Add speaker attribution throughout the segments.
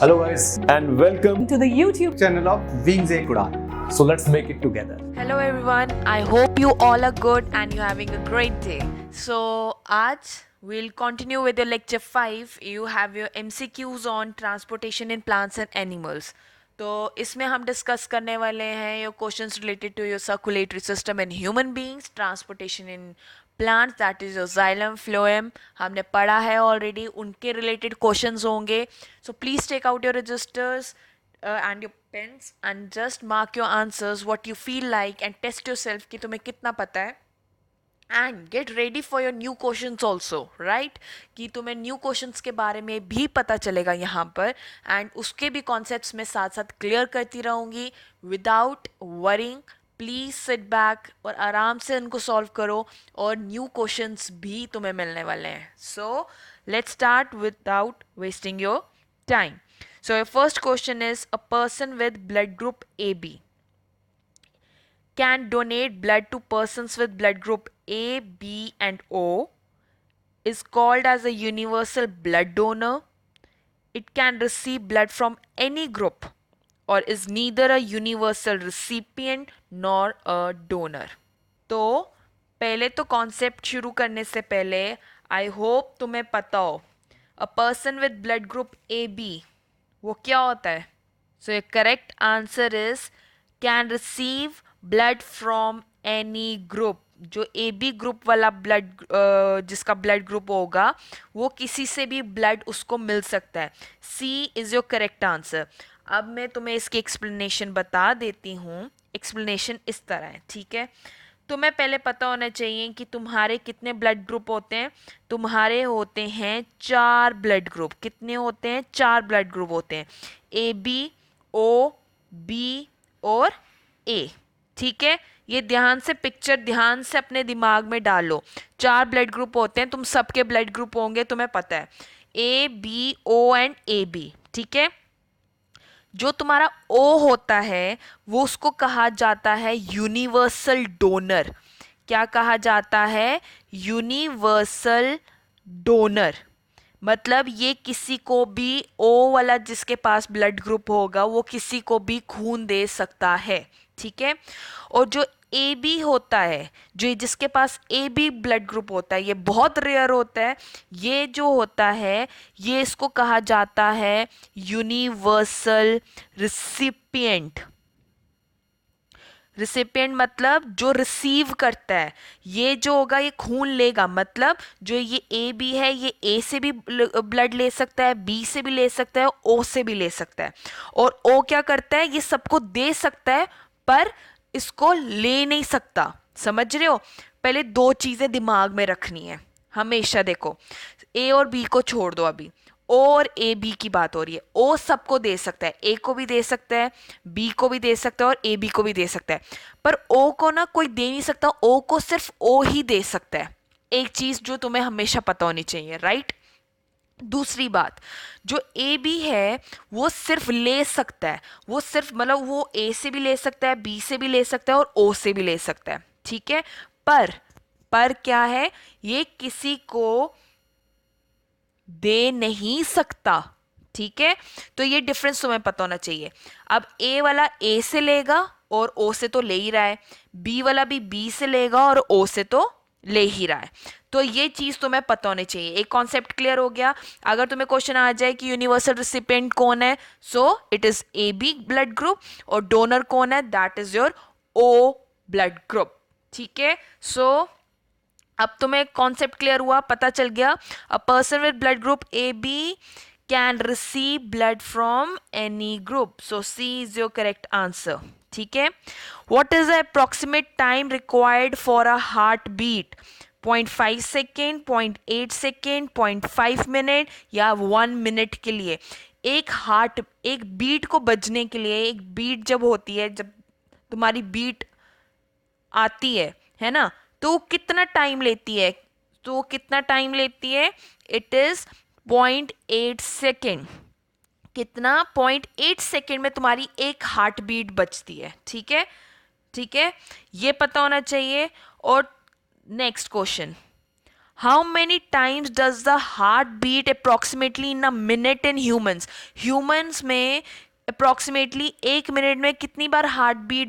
Speaker 1: Hello guys and welcome
Speaker 2: to the YouTube
Speaker 1: channel of Wings and Kudan. So let's make it together.
Speaker 3: Hello everyone, I hope you all are good and you're having a great day. So आज we'll continue with your lecture 5. You have your MCQs on transportation in plants and animals. तो इसमें हम discuss करने वाले हैं your questions related to your circulatory system in human beings, transportation in plants that is your xylem phloem हमने पढ़ा है already, उनके रिलेटेड क्वेश्चंस होंगे. So please take out your registers and your pens and just mark your answers what you feel like and test yourself कि तुम्हें कितना पता है. And get ready for your new questions also, right? कि तुम्हें new questions के बारे में भी पता चलेगा यहाँ पर, and उसके भी concepts मैं साथ साथ clear करती रहूँगी without worrying. Please sit back और आराम से उनको सॉल्व करो और न्यू क्वेश्चंस भी तुम्हें मिलने वाले हैं. So let's start without wasting your time. So your first question is, a person with blood group AB can donate blood to persons with blood group A, B and O, is called as a universal blood donor. It can receive blood from any group or is neither a universal recipient nor a donor. तो पहले तो concept शुरू करने से पहले I hope तुम्हें पता हो a person with blood group AB वो क्या होता है. सो ये correct answer is can receive blood from any group. जो ए बी ग्रुप वाला ब्लड जिसका ब्लड ग्रुप होगा वो किसी से भी ब्लड उसको मिल सकता है. सी इज़ योर करेक्ट आंसर. अब मैं तुम्हें इसकी एक्सप्लेनेशन बता देती हूँ. एक्सप्लेनेशन इस तरह है, ठीक है. तुम्हें पहले पता होना चाहिए कि तुम्हारे कितने ब्लड ग्रुप होते हैं. तुम्हारे होते हैं 4 ब्लड ग्रुप. कितने होते हैं? 4 ब्लड ग्रुप होते हैं. ए बी, ओ, बी और ए. ठीक है, ये ध्यान से पिक्चर ध्यान से अपने दिमाग में डालो. 4 ब्लड ग्रुप होते हैं. तुम सबके ब्लड ग्रुप होंगे, तुम्हें पता है. A B O and A B. ठीक है, जो तुम्हारा O होता है वो उसको कहा जाता है यूनिवर्सल डोनर. क्या कहा जाता है? Universal donor. मतलब ये किसी को भी O वाला जिसके पास ब्लड ग्रुप होगा वो किसी को भी खून दे सकता है. ठीक है, और जो ए बी होता है, जो जिसके पास ए बी ब्लड ग्रुप होता है, ये बहुत रेयर होता है. ये जो होता है ये इसको कहा जाता है यूनिवर्सल रिसिपिएंट. रिसिपिएंट मतलब जो रिसीव करता है. ये जो होगा ये खून लेगा. मतलब जो ये ए बी है ये ए से भी ब्लड ले सकता है, बी से भी ले सकता है, ओ से भी ले सकता है. और ओ क्या करता है? ये सबको दे सकता है पर इसको ले नहीं सकता. समझ रहे हो? पहले 2 चीज़ें दिमाग में रखनी है हमेशा. देखो, ए और बी को छोड़ दो. अभी ओ और ए बी की बात हो रही है. ओ सबको दे सकता है, ए को भी दे सकता है, बी को भी दे सकता है और ए बी को भी दे सकता है. पर ओ को ना कोई दे नहीं सकता. ओ को सिर्फ ओ ही दे सकता है. एक चीज़ जो तुम्हें हमेशा पता होनी चाहिए, राइट. दूसरी बात, जो ए बी है वो सिर्फ ले सकता है. वो सिर्फ मतलब वो ए से भी ले सकता है, बी से भी ले सकता है और ओ से भी ले सकता है. ठीक है, पर क्या है? ये किसी को दे नहीं सकता. ठीक है, तो ये डिफरेंस तुम्हें पता होना चाहिए. अब ए वाला ए से लेगा और ओ से तो ले ही रहा है. बी वाला भी बी से लेगा और ओ से तो ले ही रहा है. तो ये चीज़ तुम्हें पता होनी चाहिए. एक कॉन्सेप्ट क्लियर हो गया. अगर तुम्हें क्वेश्चन आ जाए कि यूनिवर्सल रिसिपिएंट कौन है, so it is A B blood group और डोनर कौन है? That is your O blood group. ठीक है, सो अब तुम्हें कॉन्सेप्ट क्लियर हुआ, पता चल गया. A person with blood group A B can receive blood from any group. So C is your correct answer. ठीक है, what is the approximate time required for a heartbeat? 0.5 second, 0.8 second, 0.5 minute या 1 minute के लिए. एक beat को बजने के लिए, एक बीट जब होती है, जब तुम्हारी बीट आती है ना, तो कितना टाइम लेती है? तो कितना टाइम लेती है? It is 0.8 second. कितना? 0.8 सेकेंड में तुम्हारी एक हार्ट बीट बचती है. ठीक है, ठीक है, ये पता होना चाहिए. और next question, How many times does the heart beat approximately in a minute in humans? Humans में अप्रोक्सीमेटली 1 मिनट में कितनी बार हार्ट बीट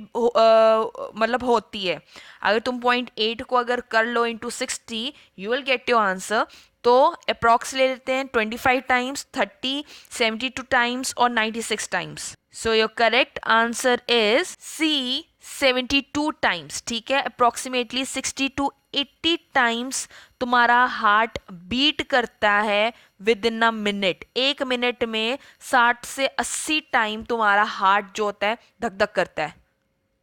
Speaker 3: मतलब होती है? अगर तुम 0.8 को अगर कर लो into 60, you will get your answer. तो अप्रॉक्स ले लेते हैं 25 टाइम्स, 30, 72 टाइम्स और 96 times. So your correct answer is C, 72 times. ठीक है, अप्रोक्सीमेटली 60 to 80 टाइम्स तुम्हारा हार्ट बीट करता है within a minute. 1 minute में 60 से 80 टाइम तुम्हारा हार्ट जो होता है धक धक करता है.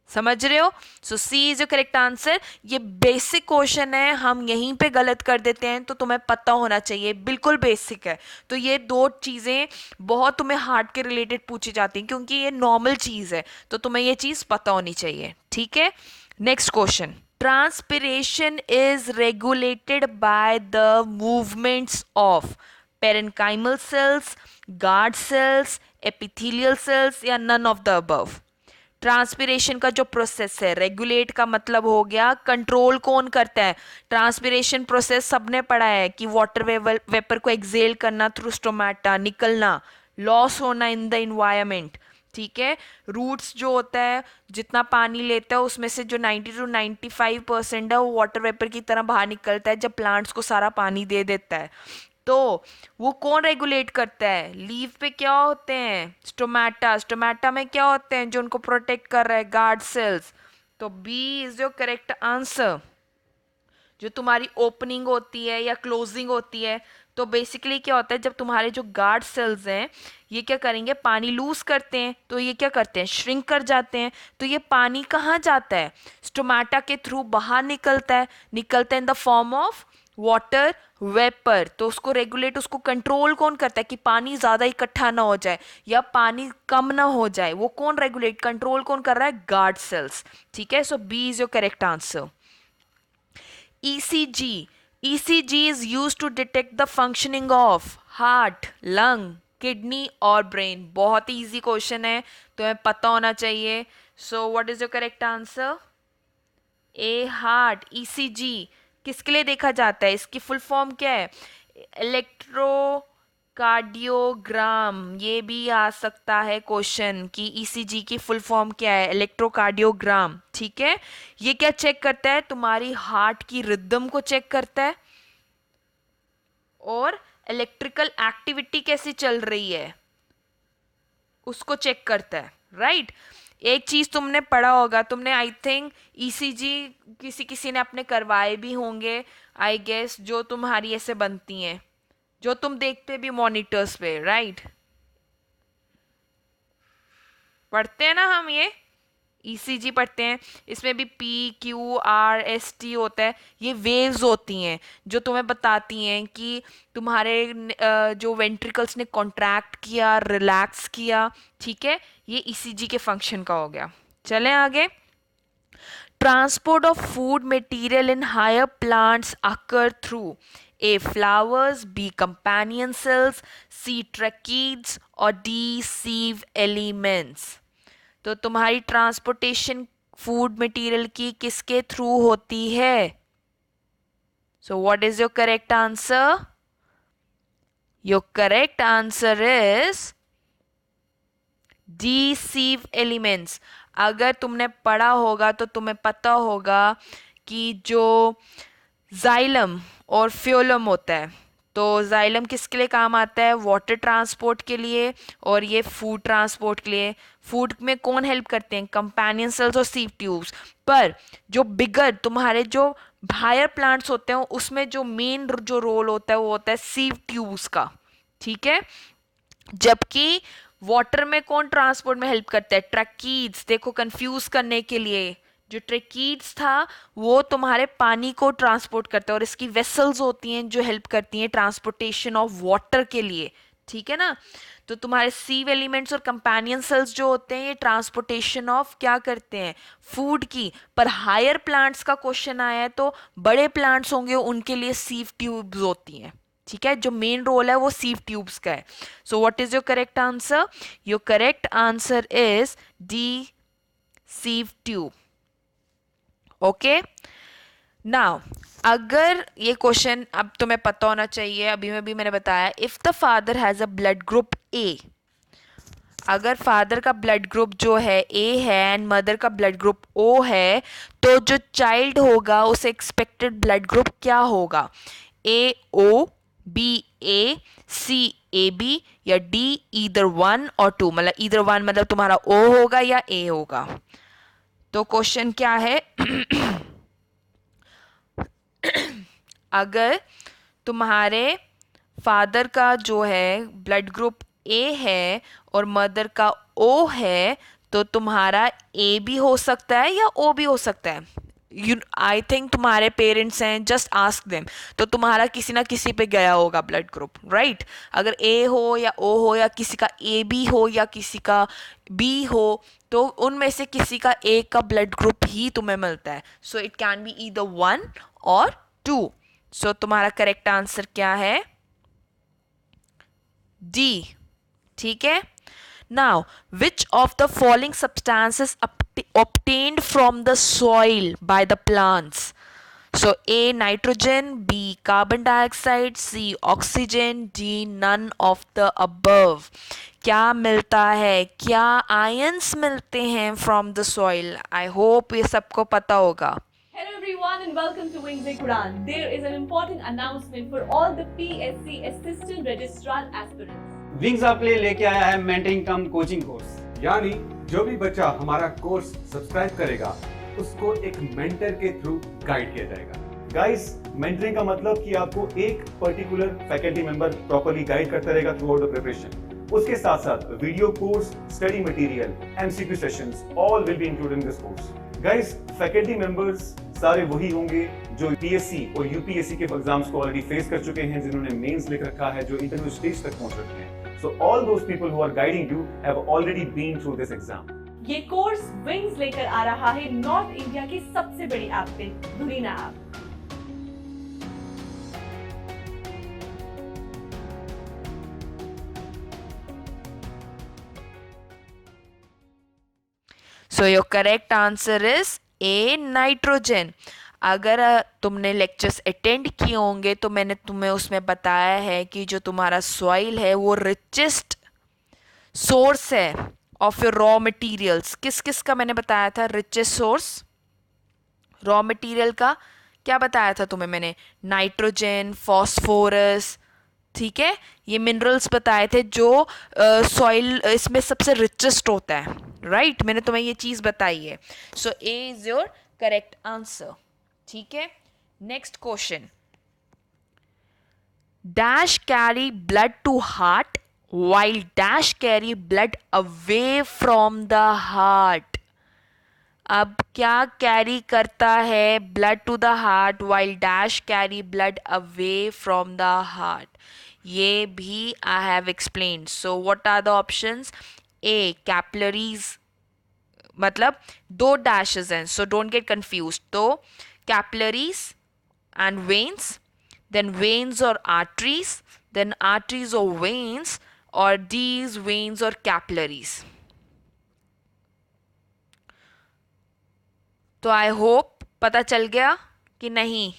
Speaker 3: समझ रहे हो? सो C is your correct answer. ये बेसिक क्वेश्चन है, हम यहीं पे गलत कर देते हैं, तो तुम्हें पता होना चाहिए, बिल्कुल बेसिक है. तो ये दो चीजें बहुत तुम्हें हार्ट के रिलेटेड पूछी जाती हैं क्योंकि ये नॉर्मल चीज है, तो तुम्हें ये चीज पता होनी चाहिए. ठीक है, next question. Transpiration is regulated by the movements of parenchymal cells, guard cells, epithelial cells या none of the above. Transpiration का जो प्रोसेस है, रेगुलेट का मतलब हो गया कंट्रोल कौन करता है. ट्रांसपिरेशन प्रोसेस सबने पढ़ा है कि वाटर वेपर को एक्सेल करना थ्रू स्टोमेटा, निकलना, लॉस होना इन द इन्वायरमेंट. ठीक है, रूट्स जो होता है जितना पानी लेता है उसमें से जो 90 to 95% है वो वाटर वेपर की तरह बाहर निकलता है जब प्लांट्स को सारा पानी दे देता है. तो वो कौन रेगुलेट करता है? लीव पे क्या होते हैं? स्टोमेटा. स्टोमेटा में क्या होते हैं जो उनको प्रोटेक्ट कर रहा है? Guard cells. तो B is your correct answer. जो तुम्हारी ओपनिंग होती है या क्लोजिंग होती है, तो बेसिकली क्या होता है, जब तुम्हारे जो गार्ड सेल्स हैं ये क्या करेंगे, पानी लूज करते हैं, तो ये क्या करते हैं, श्रिंक कर जाते हैं. तो ये पानी कहाँ जाता है? स्टोमेटा के थ्रू बाहर निकलता है, निकलता है in the form of water vapour. तो उसको रेगुलेट, उसको कंट्रोल कौन करता है कि पानी ज्यादा इकट्ठा ना हो जाए या पानी कम ना हो जाए? वो कौन रेगुलेट, कंट्रोल कौन कर रहा है? Guard cells. ठीक है, so B is your correct answer. ECG. ECG is used to detect the functioning of heart, lung, kidney और brain. बहुत ही easy क्वेश्चन है, तुम्हें पता होना चाहिए. So what is your correct answer? A, heart. ECG किसके लिए देखा जाता है? इसकी फुल फॉर्म क्या है? इलेक्ट्रोकार्डियोग्राम. ये भी आ सकता है क्वेश्चन कि ईसीजी की फुल फॉर्म क्या है? इलेक्ट्रोकार्डियोग्राम. ठीक है, ये क्या चेक करता है? तुम्हारी हार्ट की रिदम को चेक करता है और इलेक्ट्रिकल एक्टिविटी कैसी चल रही है उसको चेक करता है. राइट. एक चीज तुमने पढ़ा होगा, तुमने आई थिंक ईसीजी किसी किसी ने अपने करवाए भी होंगे आई गेस, जो तुम्हारी ऐसे बनती हैं, जो तुम देखते भी मॉनिटर्स पे. राइट, पढ़ते हैं ना हम, ये ईसीजी पढ़ते हैं. इसमें भी PQRST होता है. ये वेव्स होती हैं जो तुम्हें बताती हैं कि तुम्हारे जो वेंट्रिकल्स ने कॉन्ट्रैक्ट किया, रिलैक्स किया. ठीक है, ये ईसीजी के फंक्शन का हो गया. चलें आगे. Transport of food material in higher plants occur through A. Flowers, B. Companion cells, C. Tracheids और D. Sieve elements. तो तुम्हारी ट्रांसपोर्टेशन फूड मटेरियल की किसके थ्रू होती है? So what is your correct answer? Your correct answer is D, sieve elements. अगर तुमने पढ़ा होगा तो तुम्हें पता होगा कि जो जाइलम और फ्योलम होता है, तो जाइलम किसके लिए काम आता है? वाटर ट्रांसपोर्ट के लिए, और ये फूड ट्रांसपोर्ट के लिए. फूड में कौन हेल्प करते हैं? कंपेनियन सेल्स और सीव ट्यूब्स. पर जो बिगर तुम्हारे जो हायर प्लांट्स होते हैं उसमें जो मेन जो रोल होता है वो होता है सीव ट्यूब्स का. ठीक है, जबकि वाटर में कौन ट्रांसपोर्ट में हेल्प करता है? ट्रैकीड्स. देखो कंफ्यूज करने के लिए, जो ट्रैकीड्स था वो तुम्हारे पानी को ट्रांसपोर्ट करता है और इसकी वेसल्स होती हैं जो हेल्प करती हैं ट्रांसपोर्टेशन ऑफ वाटर के लिए. ठीक है ना. तो तुम्हारे सीव एलिमेंट्स और कंपेनियन सेल्स जो होते हैं ये ट्रांसपोर्टेशन ऑफ क्या करते हैं? फूड की. पर हायर प्लांट्स का क्वेश्चन आया है तो बड़े प्लांट्स होंगे उनके लिए सीव ट्यूब्स होती हैं. ठीक है, जो मेन रोल है वो सीव ट्यूब्स का है. So what is your correct answer? Your correct answer is D, sieve tube. Okay, now अगर ये क्वेश्चन अब तुम्हें पता होना चाहिए, अभी में भी मैंने बताया, if the father has a blood group ए, अगर फादर का ब्लड ग्रुप जो है ए है एंड मदर का ब्लड ग्रुप ओ है, तो जो चाइल्ड होगा उसे एक्सपेक्टेड ब्लड ग्रुप क्या होगा? A O, B A, C A B, या D either one or two, मतलब ईदर वन मतलब तुम्हारा ओ होगा या ए होगा। तो क्वेश्चन क्या है? अगर तुम्हारे फादर का जो है ब्लड ग्रुप ए है और मदर का ओ है, तो तुम्हारा ए भी हो सकता है या ओ भी हो सकता है। आई थिंक तुम्हारे पेरेंट्स हैं, जस्ट आस्क देम, तो तुम्हारा किसी ना किसी पे गया होगा ब्लड ग्रुप, राइट? अगर ए हो या ओ हो या किसी का ए बी हो या किसी का बी हो, तो उनमें से किसी का ए का ब्लड ग्रुप ही तुम्हें मिलता है। So it can be either one or to. सो तुम्हारा करेक्ट आंसर क्या है? डी। ठीक है। Now which of the following substances obtained from the soil by the plants? So A nitrogen, B carbon dioxide, C oxygen, D none of the above. क्या मिलता है? क्या ions मिलते हैं from the soil? I hope ये सबको पता होगा।
Speaker 2: Hello everyone and welcome to Wings Quran. There is an important announcement for all the PSC Assistant Registrar aspirants.
Speaker 4: Wings आपके लिए लेके आया है मेंटरिंग कम कोचिंग कोर्स।
Speaker 5: यानी जो भी बच्चा हमारा कोर्स सब्सक्राइब करेगा उसको एक मेंटर के थ्रू गाइड किया जाएगा। गाइस, मेंटरिंग का मतलब कि आपको एक particular faculty member properly guide करता रहेगा थ्रू आउट द प्रिपरेशन। उसके साथ साथ video course, study material, MCQ sessions all will be included in this course. Guys, faculty members सारे वही होंगे जो पीएससी और यूपीएससी के एग्जाम्स को ऑलरेडी फेस कर चुके हैं, जिन्होंने मेंस लिख रखा है, जो इंटरव्यू स्टेज तक पहुंच रखे हैं। So all those people who are guiding you have already been through this exam.
Speaker 2: ये कोर्स विंग्स लेकर आ रहा है नॉर्थ इंडिया की सबसे बड़ी ऐप पे, दुरीना app.
Speaker 3: So your correct answer is A nitrogen. अगर तुमने लेक्चर्स अटेंड किए होंगे तो मैंने तुम्हें उसमें बताया है कि जो तुम्हारा सॉइल है वो रिचेस्ट सोर्स है ऑफ योर रॉ मटेरियल्स। किस किस का मैंने बताया था रिचेस्ट सोर्स रॉ मटेरियल का? क्या बताया था तुम्हें मैंने? नाइट्रोजन, फॉस्फोरस, ठीक है, ये मिनरल्स बताए थे जो सॉइल इसमें सबसे रिचेस्ट होता है, राइट? मैंने तुम्हें ये चीज़ बताई है। So A is your correct answer. ठीक है। Next question, dash carry blood to heart while dash carry blood away from the heart. अब क्या कैरी करता है blood to the heart while dash carry blood away from the heart? ये भी I have explained. So what are the options? A capillaries, मतलब दो dashes हैं, so don't get confuse. तो capillaries and veins, then veins और arteries, then arteries और veins, और these veins और कैपिलरीज। तो आई होप पता चल गया कि नहीं?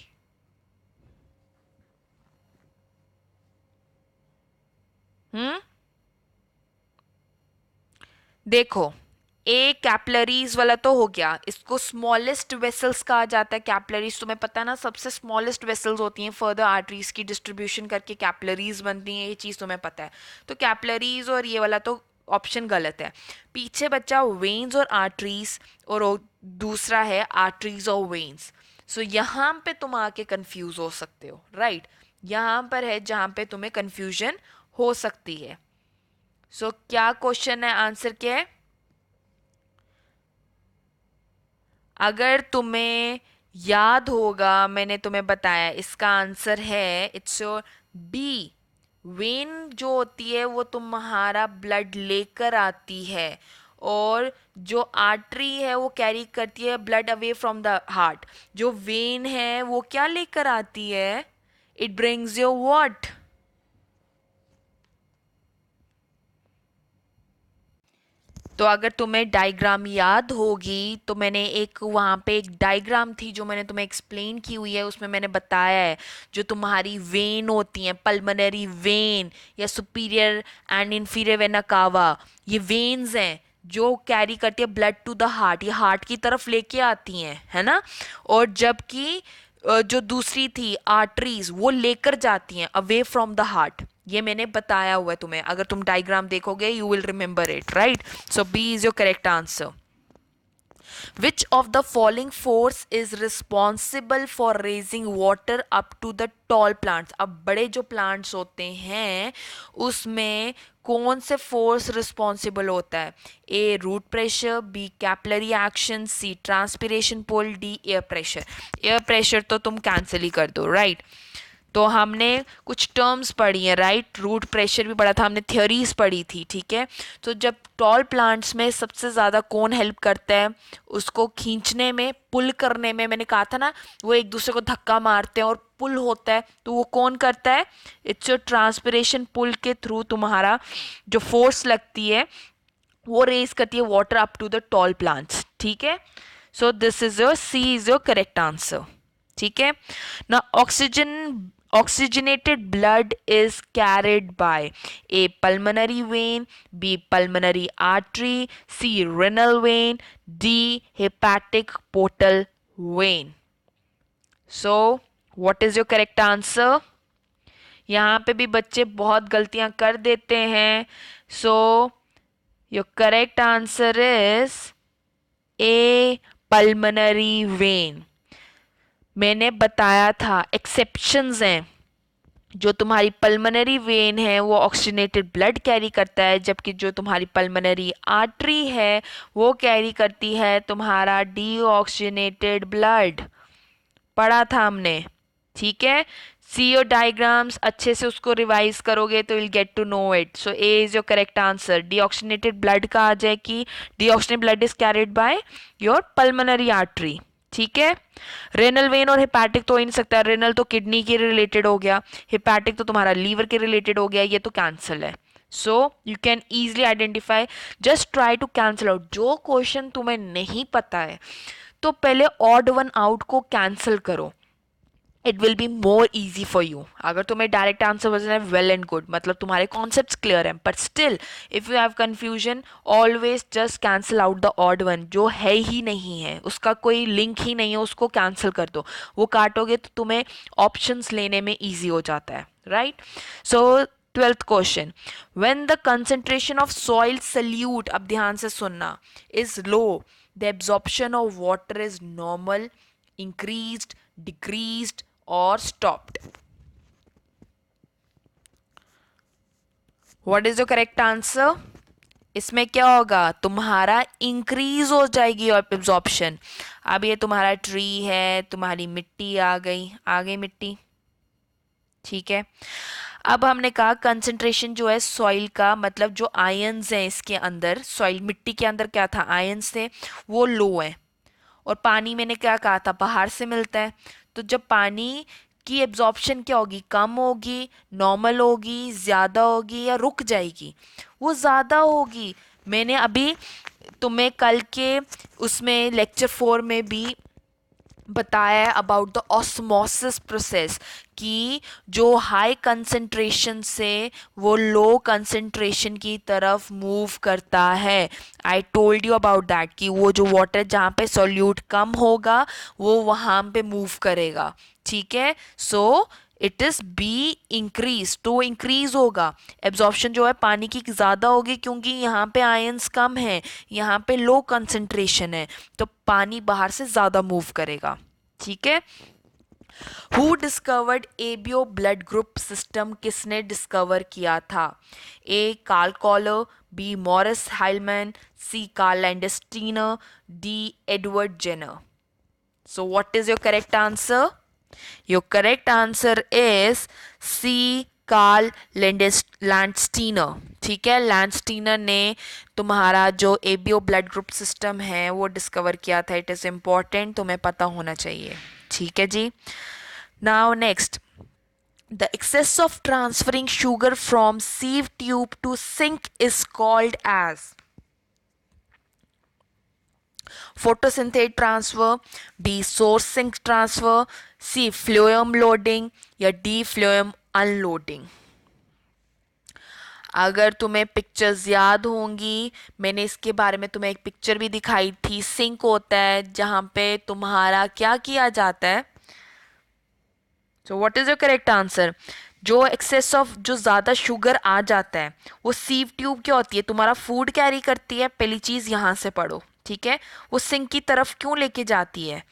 Speaker 3: देखो, ए कैपिलरीज वाला तो हो गया, इसको स्मॉलेस्ट वेसल्स कहा जाता है। कैपिलरीज तुम्हें पता है ना, सबसे स्मॉलेस्ट वेसल्स होती हैं, फर्दर आर्टरीज की डिस्ट्रीब्यूशन करके कैपिलरीज बनती हैं, ये चीज़ तुम्हें पता है। तो कैपिलरीज और ये वाला तो ऑप्शन गलत है। पीछे बच्चा वेन्स और आर्टरीज, और दूसरा है आर्टरीज और वेन्स। सो यहाँ पे तुम आके कंफ्यूज हो सकते हो, राइट? यहाँ पर है जहाँ पे तुम्हें कंफ्यूजन हो सकती है। सो क्या क्वेश्चन है, आंसर क्या है? अगर तुम्हें याद होगा मैंने तुम्हें बताया, इसका आंसर है इट्स योर बी। वेन जो होती है वो तुम्हारा ब्लड लेकर आती है, और जो आर्टरी है वो कैरी करती है blood away from the heart. जो वेन है वो क्या लेकर आती है? It brings your what? तो अगर तुम्हें डायग्राम याद होगी तो मैंने एक वहाँ पे एक डायग्राम थी जो मैंने तुम्हें एक्सप्लेन की हुई है, उसमें मैंने बताया है जो तुम्हारी वेन होती हैं, पल्मोनरी वेन या superior and inferior vena cava, ये वेन्स हैं जो कैरी करती है ब्लड टू द हार्ट, ये हार्ट की तरफ लेके आती हैं, है ना। और जबकि जो दूसरी थी आर्टरीज वो लेकर जाती हैं अवे फ्रॉम द हार्ट। ये मैंने बताया हुआ है तुम्हें, अगर तुम डायग्राम देखोगे you will remember it, right. So B is your correct answer. Which of the following force is responsible for raising water up to the tall plants? अब बड़े जो plants होते हैं उसमें कौन से फोर्स रिस्पॉन्सिबल होता है? A root pressure, B capillary action, C transpiration pull, D air pressure. Air pressure तो तुम कैंसिल ही कर दो, राइट। तो हमने कुछ टर्म्स पढ़ी हैं, राइट। रूट प्रेशर भी पढ़ा था हमने, थ्योरीज पढ़ी थी, ठीक है। तो जब टॉल प्लांट्स में सबसे ज़्यादा कौन हेल्प करता है उसको खींचने में, पुल करने में, मैंने कहा था ना वो एक दूसरे को धक्का मारते हैं और पुल होता है, तो वो कौन करता है? इट्स योर ट्रांसपिरेशन पुल के थ्रू तुम्हारा जो फोर्स लगती है वो रेज करती है water up to the tall plants, ठीक है। So this is your C is your correct answer, ठीक है ना। Oxygenated blood is carried by A. Pulmonary vein, B. Pulmonary artery, C. Renal vein, D. Hepatic portal vein. So, what is your correct answer? यहाँ पे भी बच्चे बहुत गलतियाँ कर देते हैं. So, your correct answer is A. Pulmonary vein. मैंने बताया था एक्सेप्शंस हैं, जो तुम्हारी पल्मोनरी वेन है वो ऑक्सीजनेटेड ब्लड कैरी करता है, जबकि जो तुम्हारी पल्मोनरी आर्टरी है वो कैरी करती है तुम्हारा डीऑक्सीजनेटेड ब्लड. पढ़ा था हमने, ठीक है. सी योर डायग्राम्स, अच्छे से उसको रिवाइज करोगे तो will get to know it. So A is your correct answer. Deoxygenated blood का आ जाए कि deoxygenated blood is carried by your pulmonary artery, ठीक है. रेनल वेन और हिपैटिक तो हो ही नहीं सकता. रेनल तो किडनी के रिलेटेड हो गया, हिपैटिक तो तुम्हारा लीवर के रिलेटेड हो गया, ये तो कैंसिल है. So you can easily identify. Just try to cancel out. जो क्वेश्चन तुम्हें नहीं पता है तो पहले ऑड वन आउट को कैंसिल करो. It will be more easy for you. अगर तुम्हें डायरेक्ट आंसर बचना है वेल एंड गुड, मतलब तुम्हारे कॉन्सेप्ट्स क्लियर हैं. But still if you have confusion always just cancel out the odd one. जो है ही नहीं है, उसका कोई लिंक ही नहीं है, उसको कैंसिल कर दो. वो काटोगे तो तुम्हें ऑप्शंस लेने में ईजी हो जाता है, right. So 12th question. When the concentration of soil solute, अब ध्यान से सुनना, is low, the absorption of water is normal, increased, decreased or stopped. What is your correct answer? इसमें क्या होगा? तुम्हारा इंक्रीज हो जाएगी एब्जॉर्प्शन. अब ये तुम्हारा ट्री है, तुम्हारी मिट्टी आ गई मिट्टी, ठीक है. अब हमने कहा कंसंट्रेशन जो है सॉइल का, मतलब जो आयंस हैं इसके अंदर, सॉइल मिट्टी के अंदर क्या था, आयंस थे, वो लो है. और पानी मैंने क्या कहा था, बाहर से मिलता है. तो जब पानी की एब्जॉर्प्शन क्या होगी, कम होगी, नॉर्मल होगी, ज़्यादा होगी या रुक जाएगी? वो ज़्यादा होगी. मैंने अभी तुम्हें कल के उसमें लेक्चर 4 में भी बताया है अबाउट द ऑस्मोसिस प्रोसेस, कि जो हाई कंसंट्रेशन से वो लो कंसंट्रेशन की तरफ मूव करता है. I told you about that, कि वो जो वाटर जहाँ पे सॉल्यूट कम होगा वो वहाँ पे मूव करेगा, ठीक है. So it is be increase. तो इंक्रीज होगा, एब्जॉर्प्शन जो है पानी की ज़्यादा होगी क्योंकि यहाँ पे आयंस कम है, यहाँ पे लो कंसंट्रेशन है, तो पानी बाहर से ज़्यादा मूव करेगा, ठीक है. Who discovered ABO blood group system, किसने डिस्कवर किया था? A. Karl Koller, B. Maurice Hilleman, C. Karl Landsteiner, D. Edward Jenner. So what is your correct answer? Your correct answer is C. Karl Landsteiner, ठीक है. Landsteiner ने तुम्हारा जो ABO blood group system है वो discover किया था. It is important, तुम्हें पता होना चाहिए, ठीक है जी. Now next, the access of transferring sugar from sieve tube to sink is called as. photosynthetic transfer, B source sink transfer, C phloem loading या D phloem unloading. अगर तुम्हें पिक्चर्स याद होंगी, मैंने इसके बारे में तुम्हें एक पिक्चर भी दिखाई थी. सिंक होता है जहाँ पे तुम्हारा क्या किया जाता है. So what is your correct answer? जो एक्सेस ऑफ जो ज़्यादा शुगर आ जाता है वो सीव ट्यूब क्या होती है, तुम्हारा फूड कैरी करती है. पहली चीज़ यहाँ से पढ़ो, ठीक है. वो सिंक की तरफ क्यों लेके जाती है?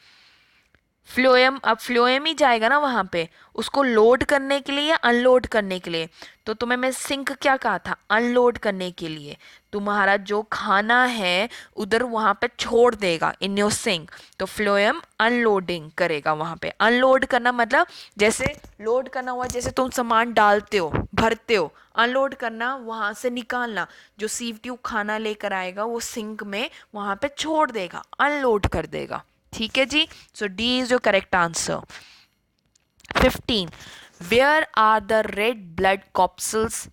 Speaker 3: फ्लोएम, अब फ्लोएम ही जाएगा ना वहाँ पे, उसको लोड करने के लिए या अनलोड करने के लिए. तो तुम्हें मैं सिंक क्या कहा था? अनलोड करने के लिए. तुम्हारा जो खाना है उधर वहाँ पे छोड़ देगा इन योर सिंक, तो फ्लोएम अनलोडिंग करेगा वहाँ पे. अनलोड करना मतलब जैसे लोड करना हुआ, जैसे तुम सामान डालते हो, भरते हो. अनलोड करना वहाँ से निकालना, जो सीव ट्यूब खाना लेकर आएगा वो सिंक में वहाँ पे छोड़ देगा, अनलोड कर देगा. ठीक है जी. So D is your correct answer. 15. Where are the red blood corpuscles?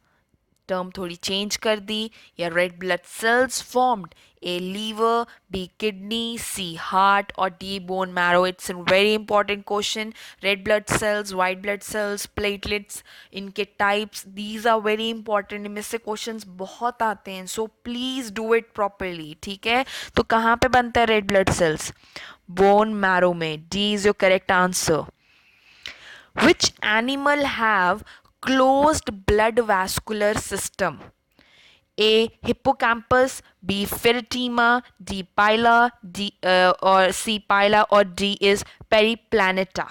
Speaker 3: Term थोड़ी चेंज कर दी. या red blood cells formed? A liver, B kidney, C heart और D bone marrow. It's a very important question. Red blood cells, white blood cells, platelets, इनके types, these are very important. इनमें से questions बहुत आते हैं, so please do it properly. ठीक है. तो कहाँ पे बनता है red blood cells? Bone marrow में. D is your correct answer. Which animal have closed blood vascular system? A. Hippocampus, B. Pheretima, D. Pila, or C. Pila or D is Periplaneta.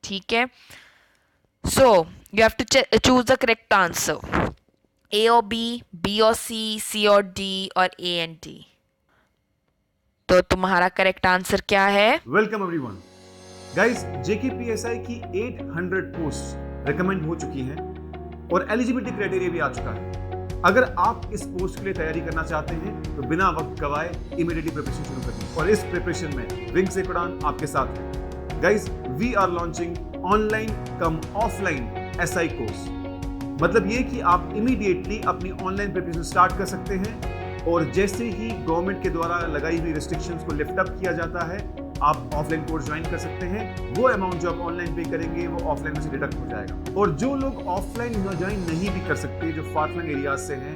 Speaker 3: ठीक है. So you have to choose the correct answer. A or B, B or C, C or D or A and D. तो तुम्हारा correct answer क्या है?
Speaker 5: Welcome everyone. Guys, जेकेपीएसआई की 800 post recommend हो चुकी हैं और एलिजिबिलिटी क्राइटेरिया भी आ चुका है. अगर आप इस पोस्ट के लिए तैयारी करना चाहते हैं तो बिना वक्त गवाए इमीडिएटली प्रिपरेशन शुरू करें. और इस प्रिपरेशन में विंग्स एक उड़ान आपके साथ है. Guys, we are launching online cum offline SI course. मतलब ये कि आप इमीडिएटली अपनी ऑनलाइन प्रिपरेशन स्टार्ट कर सकते हैं और जैसे ही गवर्नमेंट के द्वारा लगाई हुई रिस्ट्रिक्शंस को लिफ्ट अप किया जाता है, आप ऑफलाइन कोर्स ज्वाइन कर सकते हैं. वो अमाउंट जो आप ऑनलाइन पे करेंगे वो ऑफलाइन में से डिडक्ट हो जाएगा. और जो लोग ऑफलाइन ज्वाइन नहीं भी कर सकते, जो फार फ्लंग एरियाज से हैं,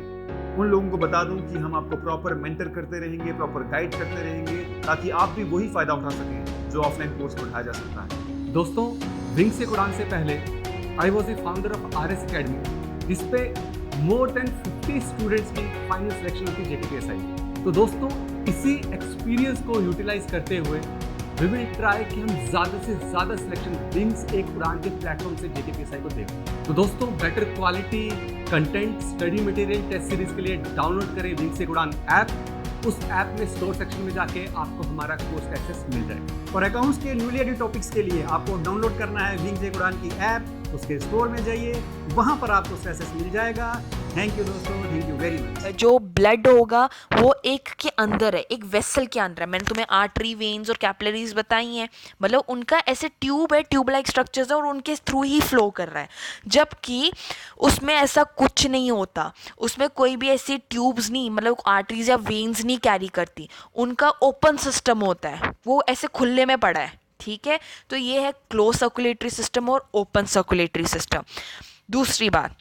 Speaker 5: उन लोगों को बता दूं कि हम आपको प्रॉपर मेंटर करते रहेंगे, प्रॉपर गाइड करते रहेंगे, ताकि आप भी वही फायदा उठा सकें जो ऑफलाइन कोर्स में उठाया जा सकता है.
Speaker 1: दोस्तों, विंग्स एक उड़ान से पहले I was a founder of RS academy, जिसपे मोर देन 50 स्टूडेंट्स की फाइनल सिलेक्शन होती है जेकेपीएसआई. तो दोस्तों, इसी एक्सपीरियंस को यूटिलाइज करते हुए वी विल ट्राई कि हम ज़्यादा से ज़्यादा सिलेक्शन विंग्स एक उड़ान के प्लेटफॉर्म से जेकेपीएसआई को दें. तो दोस्तों, better quality content, study material, test series के लिए डाउनलोड करें विंग्स एक उड़ान ऐप. उस ऐप में स्टोर सेक्शन में जाके आपको हमारा कोर्स का एक्सेस मिल जाएगा.
Speaker 4: और अकाउंट्स के न्यूली एडेड टॉपिक्स के लिए आपको डाउनलोड करना है विंग्स एक उड़ान की ऐप. उसके स्टोर में जाइए, वहां पर आपको एक्सेस मिल जाएगा. थैंक यू दोस्तों, थैंक यू वेरी मच.
Speaker 3: जो ब्लड होगा वो एक के अंदर है, एक वेसल के अंदर है. मैंने तुम्हें आर्टरी, वेन्स और कैपिलरीज बताई हैं. मतलब उनका ऐसे ट्यूब है, ट्यूब लाइक स्ट्रक्चर्स है और उनके थ्रू ही फ्लो कर रहा है. जबकि उसमें ऐसा कुछ नहीं होता, उसमें कोई भी ऐसी ट्यूब्स नहीं, मतलब आर्टरीज या वेन्स नहीं कैरी करती. उनका ओपन सिस्टम होता है, वो ऐसे खुले में पड़ा है. ठीक है. तो ये है क्लोज सर्कुलेटरी सिस्टम और ओपन सर्कुलेटरी सिस्टम. दूसरी बात,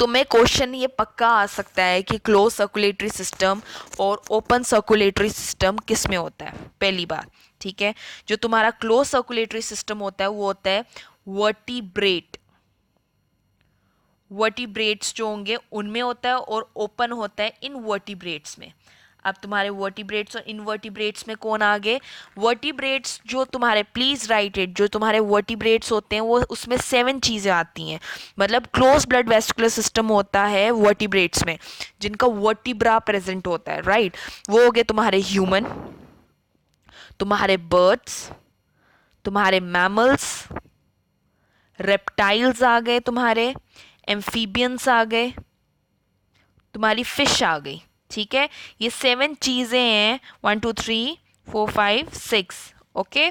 Speaker 3: तुम्हें क्वेश्चन ये पक्का आ सकता है कि क्लोज सर्कुलेटरी सिस्टम और ओपन सर्कुलेटरी सिस्टम किस में होता है. पहली बात, ठीक है, जो तुम्हारा क्लोज सर्कुलेटरी सिस्टम होता है वो होता है वर्टिब्रेट. वर्टिब्रेट्स जो होंगे उनमें होता है और ओपन होता है इनवर्टिब्रेट्स में. अब तुम्हारे वर्टिब्रेट्स और इनवर्टिब्रेट्स में कौन आ गए? वर्टिब्रेट्स जो तुम्हारे, प्लीज राइट इट, जो तुम्हारे वर्टिब्रेट्स होते हैं वो उसमें 7 चीज़ें आती हैं. मतलब क्लोज ब्लड वेस्कुलर सिस्टम होता है वर्टिब्रेट्स में, जिनका वर्टिब्रा प्रेजेंट होता है. राइट. वो हो गए तुम्हारे ह्यूमन, तुम्हारे बर्ड्स, तुम्हारे मैमल्स, रेप्टाइल्स आ गए, तुम्हारे एम्फीबियंस आ गए, तुम्हारी फिश आ गई. ठीक है. ये 7 चीज़ें हैं, 1 2 3 4 5 6. ओके.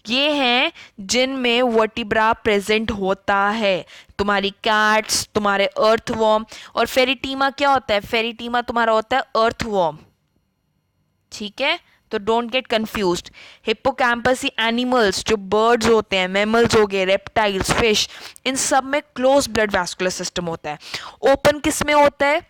Speaker 3: ये हैं जिनमें वर्टिब्रा प्रेजेंट होता है. तुम्हारी कैट्स, तुम्हारे अर्थवॉर्म. और फेरिटीमा क्या होता है? फेरिटीमा तुम्हारा होता है अर्थवॉर्म. ठीक है. तो don't get confused. Hippocampus he animals जो बर्ड्स होते हैं, मैमल्स हो गए, रेप्टाइल्स, फिश, इन सब में क्लोज ब्लड वैस्कुलर सिस्टम होता है। ओपन किस में होता है?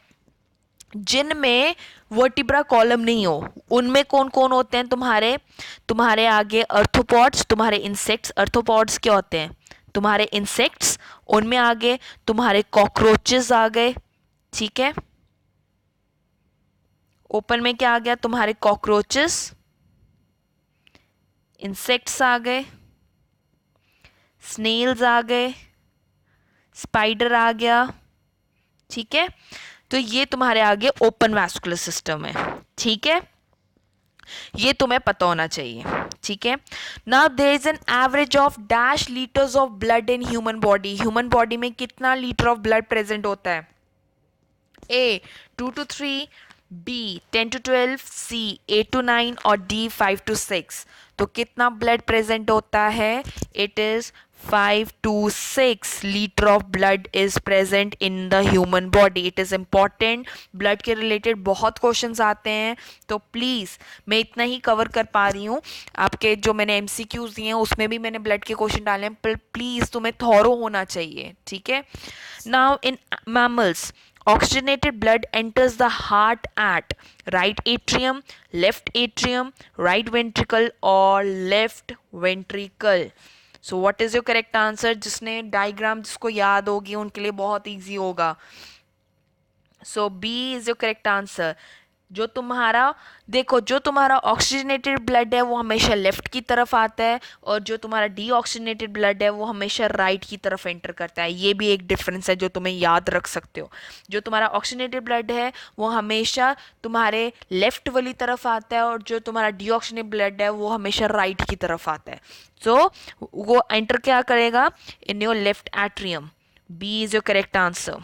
Speaker 3: जिनमें वर्टिब्रा कॉलम नहीं हो, उनमें कौन कौन होते हैं? तुम्हारे आगे अर्थोपॉड्स, तुम्हारे इंसेक्ट्स। अर्थोपॉड्स क्या होते हैं? तुम्हारे इंसेक्ट्स। उनमें आगे तुम्हारे कॉकरोचेस आ गए, ठीक है। ओपन में क्या आ गया? तुम्हारे कॉकरोचेस, इंसेक्ट्स आ गए, स्नेल्स आ गए, स्पाइडर आ गया, ठीक है। तो ये तुम्हारे आगे ओपन वैस्कुलर सिस्टम है, ठीक है। ये तुम्हें पता होना चाहिए, ठीक है। Now there is an average of dash litres of blood in human body. Human body में कितना लीटर ऑफ ब्लड प्रेजेंट होता है? A 2 to 3, B 10 to 12, C 8 to 9 और डी 5 to 6। तो कितना ब्लड प्रेजेंट होता है? It is 5 to 6 litre of blood is present in the human body. It is important, blood के रिलेटेड बहुत questions आते हैं, तो प्लीज मैं इतना ही कवर कर पा रही हूँ। आपके जो मैंने एमसीक्यूज दिए हैं उसमें भी मैंने ब्लड के क्वेश्चन डाले हैं, पर प्लीज तुम्हें थॉरो होना चाहिए, ठीक है। Now in mammals, oxygenated blood enters the heart at right atrium, left atrium, right ventricle or left ventricle. So what is your correct answer? जिसने डायग्राम जिसको याद होगी उनके लिए बहुत इजी होगा। So B is your correct answer. जो तुम्हारा ऑक्सीजनेटेड ब्लड है वो हमेशा लेफ्ट की तरफ आता है, और जो तुम्हारा डीऑक्सीजनेटेड ब्लड है वो हमेशा राइट की तरफ एंटर करता है। ये भी एक डिफरेंस है जो तुम्हें याद रख सकते हो। जो तुम्हारा ऑक्सीजनेटेड ब्लड है वो हमेशा तुम्हारे लेफ्ट वाली तरफ आता है, और जो तुम्हारा डीऑक्सीजनेटेड ब्लड है वो हमेशा राइट की तरफ आता है। सो वो एंटर क्या करेगा? In your left atrium. B is your correct answer.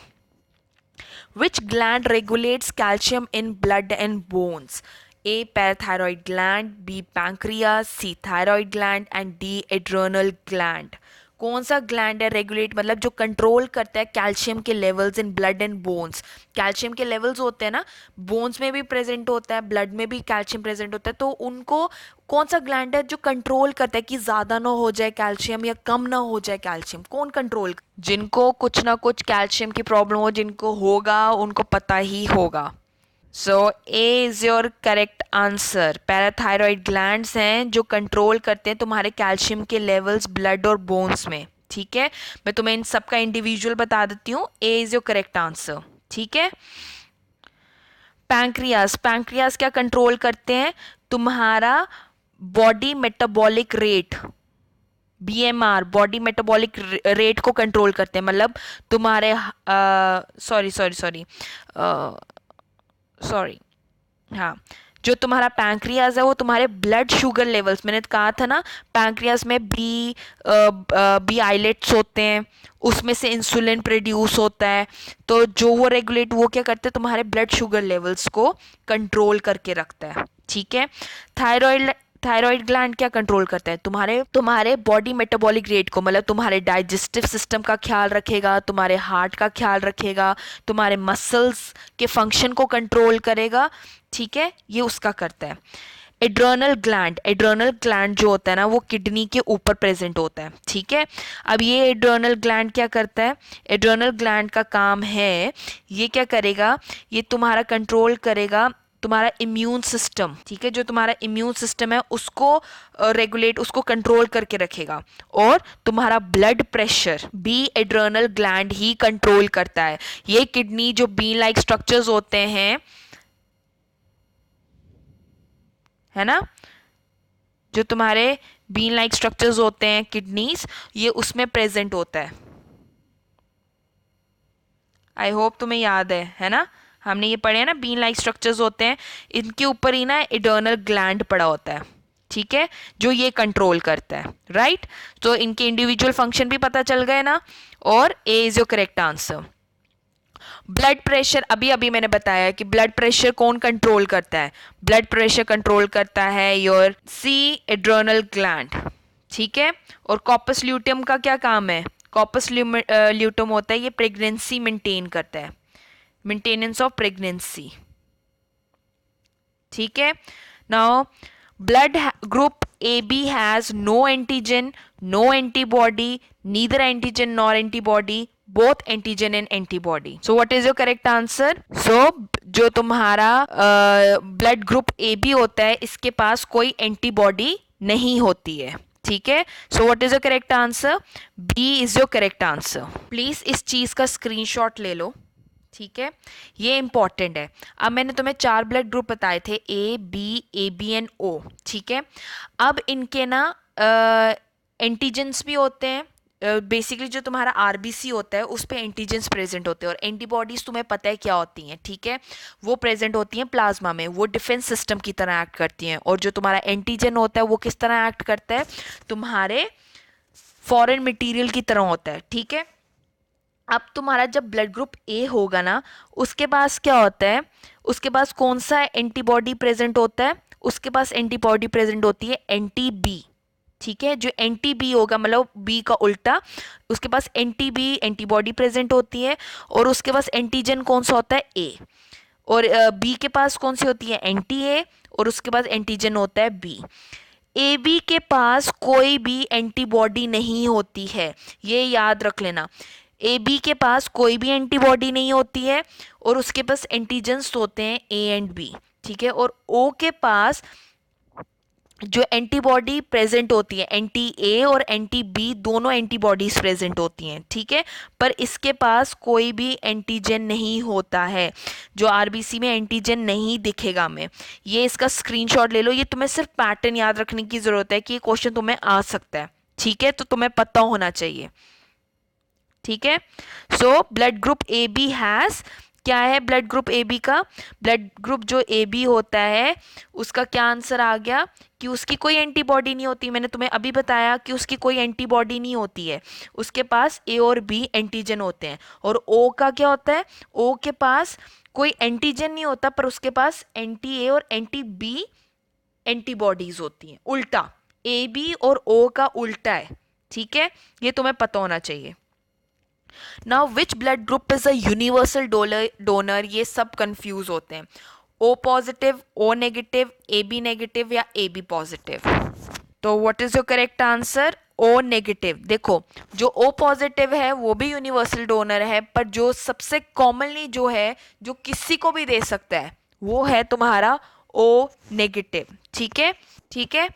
Speaker 3: Which gland regulates calcium in blood and bones? A. Parathyroid gland, B. Pancreas, C. Thyroid gland and D. Adrenal gland. कौन सा gland है regulate, मतलब जो control करता है calcium के levels in blood and bones? Calcium के levels होते हैं ना, बोन्स में भी प्रेजेंट होता है, ब्लड में भी कैल्शियम प्रेजेंट होता है, तो उनको कौन सा ग्लैंड है जो कंट्रोल करता है कि ज़्यादा ना हो जाए कैल्शियम या कम ना हो जाए कैल्शियम? कौन कंट्रोल? जिनको कुछ ना कुछ कैल्शियम की प्रॉब्लम हो, जिनको होगा उनको पता ही होगा। So A is your correct answer. Parathyroid glands हैं जो कंट्रोल करते हैं तुम्हारे कैल्शियम के लेवल्स ब्लड और बोन्स में, ठीक है। मैं तुम्हें इन सब का इंडिविजुअल बता देती हूँ। ए इज योर करेक्ट आंसर, ठीक है। पैंक्रियास क्या कंट्रोल करते हैं? तुम्हारा body metabolic rate, BMR, body metabolic rate को कंट्रोल करते हैं। मतलब तुम्हारे हाँ, जो तुम्हारा पैंक्रियाज है वो तुम्हारे ब्लड शुगर लेवल्स, मैंने कहा था ना पैंक्रियाज में बी आइलेट्स होते हैं, उसमें से इंसुलिन प्रोड्यूस होता है, तो जो वो रेगुलेट, वो क्या करते हैं? तुम्हारे ब्लड शुगर लेवल्स को कंट्रोल करके रखता है, ठीक है। थायराइड ग्लैंड क्या कंट्रोल करता है? तुम्हारे बॉडी मेटाबॉलिक रेट को, मतलब तुम्हारे डाइजेस्टिव सिस्टम का ख्याल रखेगा, तुम्हारे हार्ट का ख्याल रखेगा, तुम्हारे मसल्स के फंक्शन को कंट्रोल करेगा, ठीक है, ये उसका करता है। एड्रेनल ग्लैंड जो होता है ना वो किडनी के ऊपर प्रेजेंट होता है, ठीक है। अब ये एड्रेनल ग्लैंड क्या करता है? एड्रेनल ग्लैंड का काम है, ये क्या करेगा? ये तुम्हारा कंट्रोल करेगा तुम्हारा इम्यून सिस्टम, ठीक है। जो तुम्हारा इम्यून सिस्टम है उसको रेगुलेट, उसको कंट्रोल करके रखेगा, और तुम्हारा ब्लड प्रेशर भी एड्रेनल ग्लैंड ही कंट्रोल करता है। ये किडनी जो बीन लाइक स्ट्रक्चर्स होते हैं, है ना, जो तुम्हारे बीन लाइक स्ट्रक्चर्स होते हैं किडनीज, ये उसमें प्रेजेंट होता है। आई होप तुम्हें याद है ना, हमने ये पढ़े हैं ना, बीन लाइक स्ट्रक्चर्स होते हैं, इनके ऊपर ही ना एड्रेनल ग्लैंड पड़ा होता है, ठीक है, जो ये कंट्रोल करता है, राइट। तो इनके इंडिविजुअल फंक्शन भी पता चल गए ना, और A is your correct answer. Blood pressure, अभी मैंने बताया कि ब्लड प्रेशर कौन कंट्रोल करता है? ब्लड प्रेशर कंट्रोल करता है योर सी एड्रेनल ग्लैंड, ठीक है। और कॉर्पस ल्यूटियम का क्या काम है? कॉर्पस ल्यूटियम होता है, ये प्रेगनेंसी मेंटेन करता है, मेंटेनेंस ऑफ प्रेगनेंसी, ठीक है। Now blood group AB has no antigen, no antibody, neither antigen nor antibody, both antigen and antibody. So what is your correct answer? So जो तुम्हारा blood group AB होता है इसके पास कोई एंटीबॉडी नहीं होती है, ठीक है. So what is your correct answer? B is your correct answer. Please इस चीज का स्क्रीनशॉट ले लो, ठीक है, ये इंपॉर्टेंट है. अब मैंने तुम्हें 4 ब्लड ग्रुप बताए थे, ए बी एंड ओ, ठीक है. अब इनके ना एंटीजेंस भी होते हैं. बेसिकली जो तुम्हारा आरबीसी होता है उस पे एंटीजेंस प्रेजेंट होते हैं, और एंटीबॉडीज तुम्हें पता है क्या होती हैं, ठीक है, वो प्रेजेंट होती हैं प्लाज्मा में, वो डिफेंस सिस्टम की तरह एक्ट करती हैं. और जो तुम्हारा एंटीजन होता है वो किस तरह एक्ट करता है, तुम्हारे फॉरेन मटेरियल की तरह होता है, ठीक है. अब तुम्हारा जब ब्लड ग्रुप ए होगा ना, उसके पास क्या होता है, उसके पास कौन सा एंटीबॉडी प्रेजेंट होता है, उसके पास एंटीबॉडी प्रेजेंट होती है एंटी बी, ठीक है. जो एंटी बी होगा मतलब बी का उल्टा, उसके पास एंटी बी एंटीबॉडी प्रेजेंट होती है, और उसके पास एंटीजन कौन सा होता है, ए. और बी के पास कौन सी होती है, एंटी ए, और उसके पास एंटीजन होता है बी. ए बी के पास कोई भी एंटीबॉडी नहीं होती है, ये याद रख लेना. ए बी के पास कोई भी एंटीबॉडी नहीं होती है, और उसके पास एंटीजेंस होते हैं ए एंड बी, ठीक है. और ओ के पास जो एंटीबॉडी प्रेजेंट होती है, एंटी ए और एंटी बी दोनों एंटीबॉडीज प्रेजेंट होती हैं, ठीक है. पर इसके पास कोई भी एंटीजन नहीं होता है, जो आरबीसी में एंटीजन नहीं दिखेगा. में ये इसका स्क्रीनशॉट ले लो. ये तुम्हें सिर्फ पैटर्न याद रखने की जरूरत है कि ये क्वेश्चन तुम्हें आ सकता है, ठीक है, तो तुम्हें पता होना चाहिए, ठीक है. So blood group A B has, क्या है ब्लड ग्रुप ए बी का, ब्लड ग्रुप जो ए बी होता है उसका क्या आंसर आ गया कि उसकी कोई एंटीबॉडी नहीं होती. मैंने तुम्हें अभी बताया कि उसकी कोई एंटीबॉडी नहीं होती है, उसके पास ए और बी एंटीजन होते हैं. और ओ का क्या होता है, ओ के पास कोई एंटीजन नहीं होता, पर उसके पास एंटी ए और एंटी बी एंटीबॉडीज होती हैं. उल्टा, ए बी और ओ का उल्टा है, ठीक है, ये तुम्हें पता होना चाहिए. Now which blood group is a universal donor? ये सब कंफ्यूज होते हैं. O positive, O negative, AB negative या AB पॉजिटिव. तो what is your correct answer? O negative. देखो जो O पॉजिटिव है वो भी यूनिवर्सल डोनर है, पर जो सबसे कॉमनली जो है, जो किसी को भी दे सकता है, वो है तुम्हारा O नेगेटिव, ठीक है, ठीक है.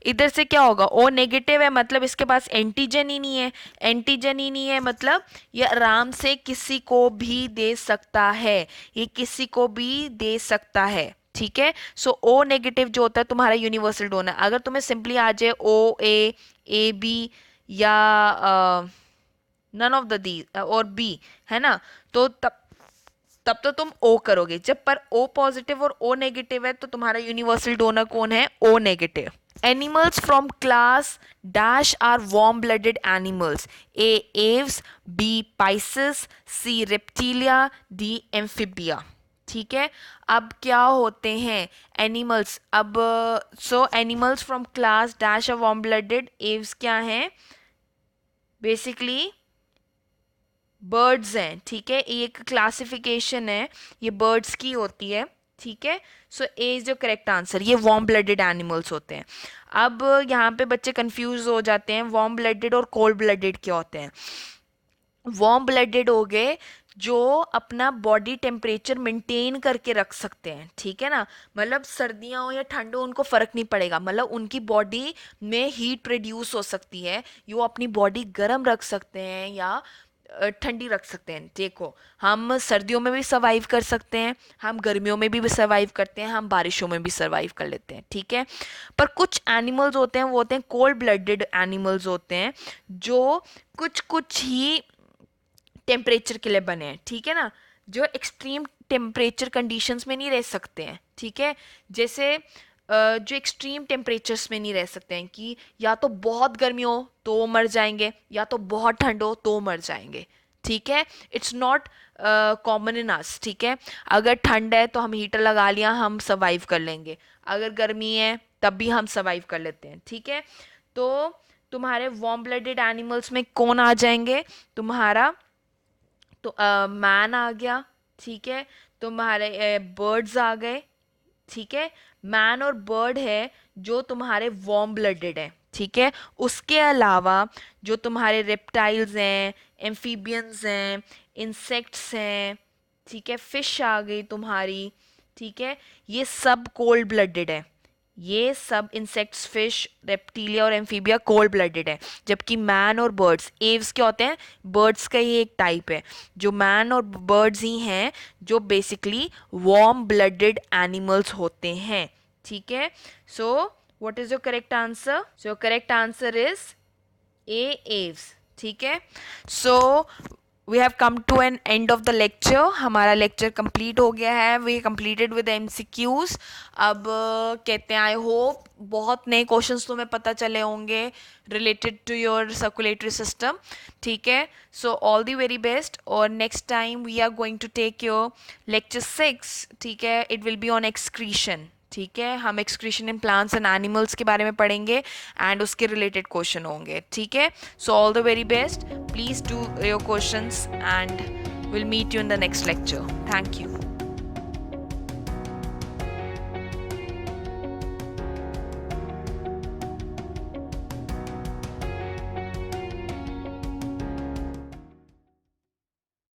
Speaker 3: इधर से क्या होगा, ओ नेगेटिव है मतलब इसके पास एंटीजन ही नहीं है, एंटीजन ही नहीं है मतलब ये आराम से किसी को भी दे सकता है, ये किसी को भी दे सकता है, ठीक है. सो ओ नेगेटिव जो होता है तुम्हारा यूनिवर्सल डोनर. अगर तुम्हें सिंपली आ जाए ए बी या नन ऑफ द दी और बी, है ना, तो तब तो तुम O करोगे. जब पर O पॉजिटिव और O नेगेटिव है तो तुम्हारा यूनिवर्सल डोनर कौन है, O negative. Animals from class dash are warm-blooded animals. A. Aves, B. Pisces, C. Reptilia, D. Amphibia. ठीक है. अब क्या होते हैं एनिमल्स, अब animals from class dash are warm blooded. Aves क्या हैं, बेसिकली बर्ड्स हैं, ठीक है, ये एक क्लासिफिकेशन है, ये बर्ड्स की होती है, ठीक है. सो ए इज जो करेक्ट आंसर, ये वार्म ब्लडेड एनिमल्स होते हैं. अब यहाँ पे बच्चे कंफ्यूज हो जाते हैं, वार्म ब्लडेड और कोल्ड ब्लडेड क्या होते हैं. वार्म ब्लडेड हो गए जो अपना बॉडी टेम्परेचर मेंटेन करके रख सकते हैं, ठीक है ना, मतलब सर्दियाँ हो या ठंड हो उनको फ़र्क नहीं पड़ेगा, मतलब उनकी बॉडी में हीट प्रोड्यूस हो सकती है, वो अपनी बॉडी गर्म रख सकते हैं या ठंडी रख सकते हैं. देखो हम सर्दियों में भी सर्वाइव कर सकते हैं, हम गर्मियों में भी सर्वाइव करते हैं, हम बारिशों में भी सर्वाइव कर लेते हैं, ठीक है. पर कुछ एनिमल्स होते हैं, वो होते हैं कोल्ड ब्लडेड एनिमल्स होते हैं, जो कुछ ही टेम्परेचर के लिए बने हैं, ठीक है ना, जो एक्सट्रीम टेम्परेचर कंडीशंस में नहीं रह सकते हैं, ठीक है. जैसे जो एक्सट्रीम टेम्परेचर्स में नहीं रह सकते हैं कि या तो बहुत गर्मी हो तो मर जाएंगे या तो बहुत ठंड हो तो मर जाएंगे, ठीक है. इट्स नॉट कॉमन इन अस, ठीक है. अगर ठंड है तो हम हीटर लगा लिया, हम सर्वाइव कर लेंगे, अगर गर्मी है तब भी हम सर्वाइव कर लेते हैं, ठीक है. तो तुम्हारे वार्म ब्लडेड एनिमल्स में कौन आ जाएंगे, तुम्हारा तो मैन आ गया, ठीक है, तुम्हारे बर्ड्स आ गए, ठीक है, मैन और बर्ड है जो तुम्हारे वार्म ब्लडेड है, ठीक है। उसके अलावा जो तुम्हारे रेप्टाइल्स हैं, एम्फीबियंस हैं, इंसेक्ट्स हैं, ठीक है, फिश आ गई तुम्हारी, ठीक है, ये सब कोल्ड ब्लडेड है। ये सब इंसेक्ट्स, फिश, रेप्टिलिया और एम्फीबिया कोल्ड ब्लडेड है, जबकि मैन और बर्ड्स, एव्स क्या होते हैं, बर्ड्स का ही एक टाइप है। जो मैन और बर्ड्स ही हैं जो बेसिकली वार्म ब्लडेड एनिमल्स होते हैं, ठीक है। So what is your correct answer? So your correct answer is A, aves, ठीक है। So we have come to an end of the lecture. हमारा लेक्चर कंप्लीट हो गया है, वी कंप्लीटेड विद MCQs। अब कहते हैं आई होप बहुत नए क्वेश्चंस तुम्हें पता चले होंगे related to your circulatory system, ठीक है। So all the very best, और next time we are going to take your lecture 6, ठीक है। It will be on excretion, ठीक है। हम excretion in plants and animals के बारे में पढ़ेंगे एंड उसके रिलेटेड क्वेश्चन होंगे, ठीक है। So all the very best, please do your questions and we'll meet you in the next lecture. Thank you.